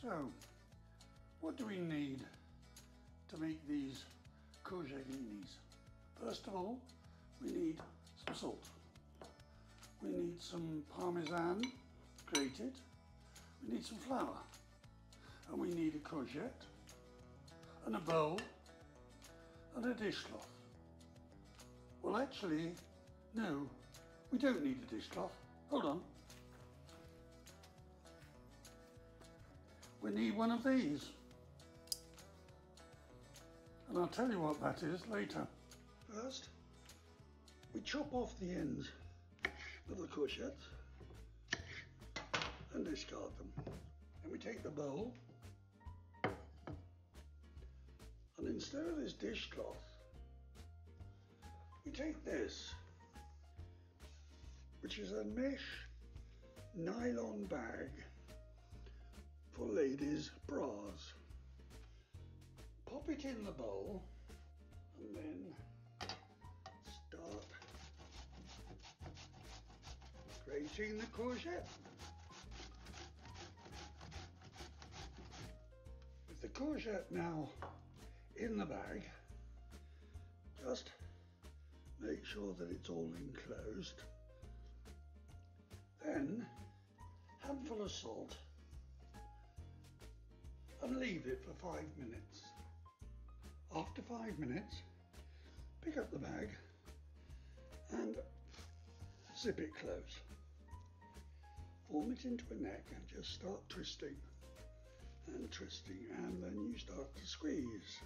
So, what do we need to make these courgette. First of all, we need some salt. We need some parmesan grated. We need some flour. And we need a courgette and a bowl and a dishcloth. Well, actually, no, we don't need a dishcloth. Hold on. We need one of these. And I'll tell you what that is later. First, we chop off the ends of the courgettes and discard them. And we take the bowl, and instead of this dishcloth, we take this, which is a mesh nylon bag for ladies' bras. Pop it in the bowl and then start grating the courgette. With the courgette now in the bag, just make sure that it's all enclosed. Then, handful of salt and leave it for 5 minutes. After 5 minutes, pick up the bag and zip it close. Form it into a neck and just start twisting and twisting, and then you start to squeeze.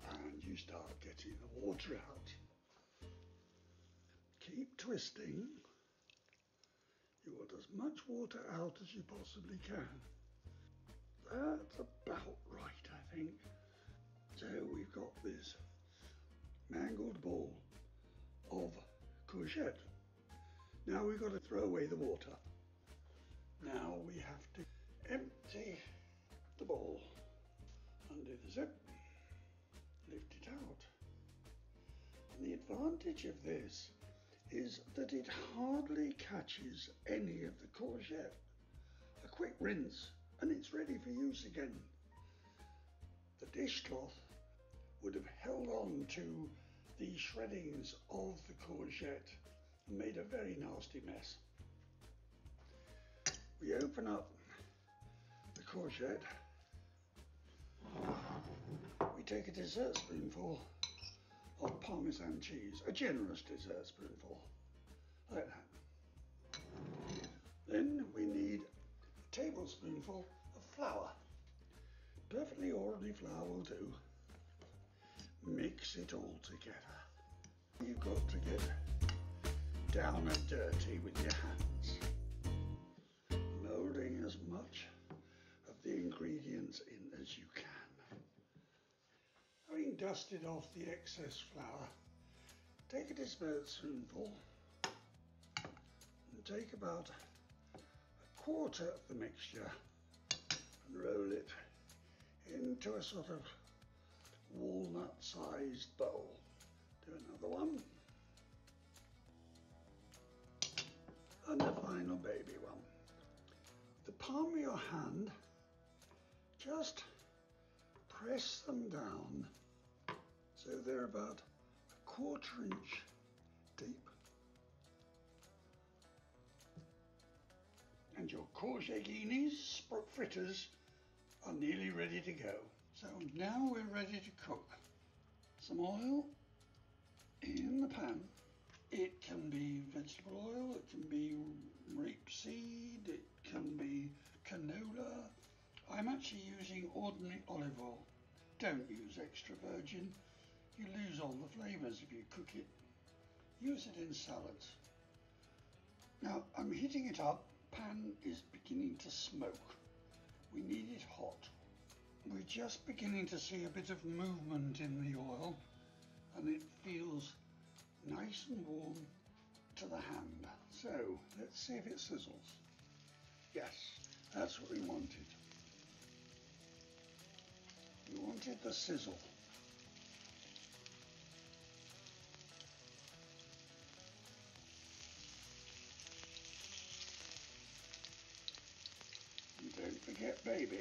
And you start getting the water out. Keep twisting. You want as much water out as you possibly can. That's about right, I think. So we've got this mangled ball of courgette. Now we've got to throw away the water. Now we have to empty the ball, undo the zip, lift it out. And the advantage of this is that it hardly catches any of the courgette. A quick rinse and it's ready for use again. The dishcloth would have held on to the shreddings of the courgette and made a very nasty mess. We open up the courgette, we take a dessert spoonful of Parmesan cheese, a generous dessert spoonful, like that. Then we need a tablespoonful of flour. Perfectly ordinary flour will do. Mix it all together. You've got to get down and dirty with your hands, moulding as much of the ingredients in as you can. Having dusted off the excess flour, take a dessert spoonful and take about a quarter of the mixture and roll it into a sort of walnut-sized bowl. Do another one. And the final baby one. With the palm of your hand, just press them down so they're about a 1/4 inch deep. And your courgette fritters are nearly ready to go. So now we're ready to cook. Some oil in the pan. It can be vegetable oil, it can be rapeseed, it can be canola. I'm actually using ordinary olive oil. Don't use extra virgin. You lose all the flavours if you cook it. Use it in salads. Now I'm heating it up. Pan is beginning to smoke. We need it hot. We're just beginning to see a bit of movement in the oil, and it feels nice and warm to the hand. So let's see if it sizzles. Yes, that's what we wanted. We wanted the sizzle. baby.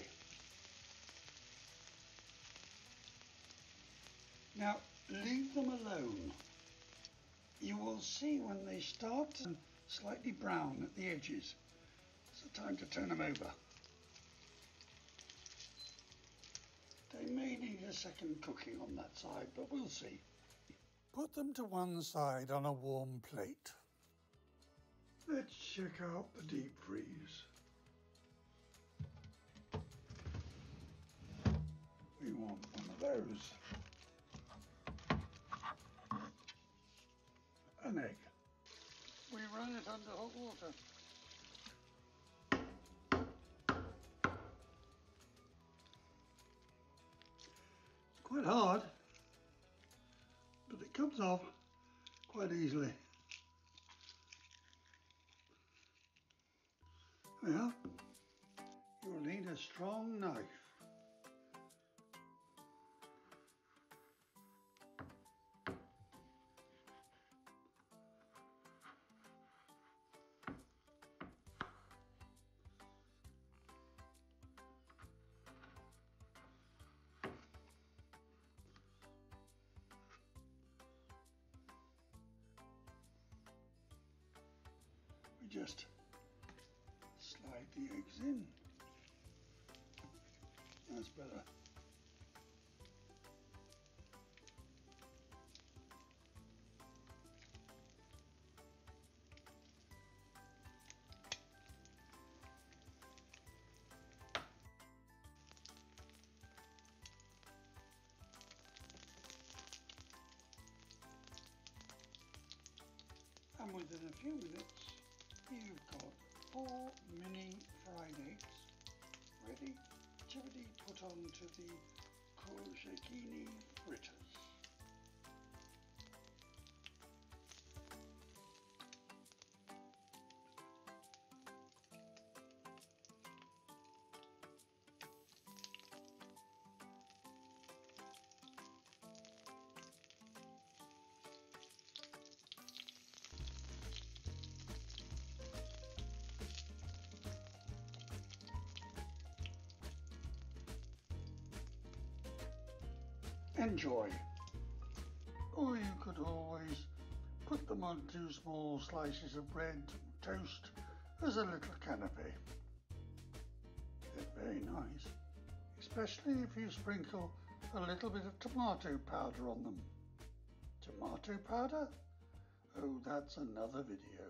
Now leave them alone. You will see when they start to turn slightly brown at the edges. It's the time to turn them over. They may need a second cooking on that side, but we'll see. Put them to one side on a warm plate. Let's check out the deep freeze. We want one of those. An egg. We run it under hot water. It's quite hard, but it comes off quite easily. Yeah, you'll need a strong knife. We just slide the eggs in. That's better. And within a few minutes, you've got 4 mini fried eggs ready to be put onto the Courgette fritters. Enjoy. Or you could always put them on 2 small slices of bread, toast, as a little canapé. They're very nice, especially if you sprinkle a little bit of tomato powder on them. Tomato powder? Oh, that's another video.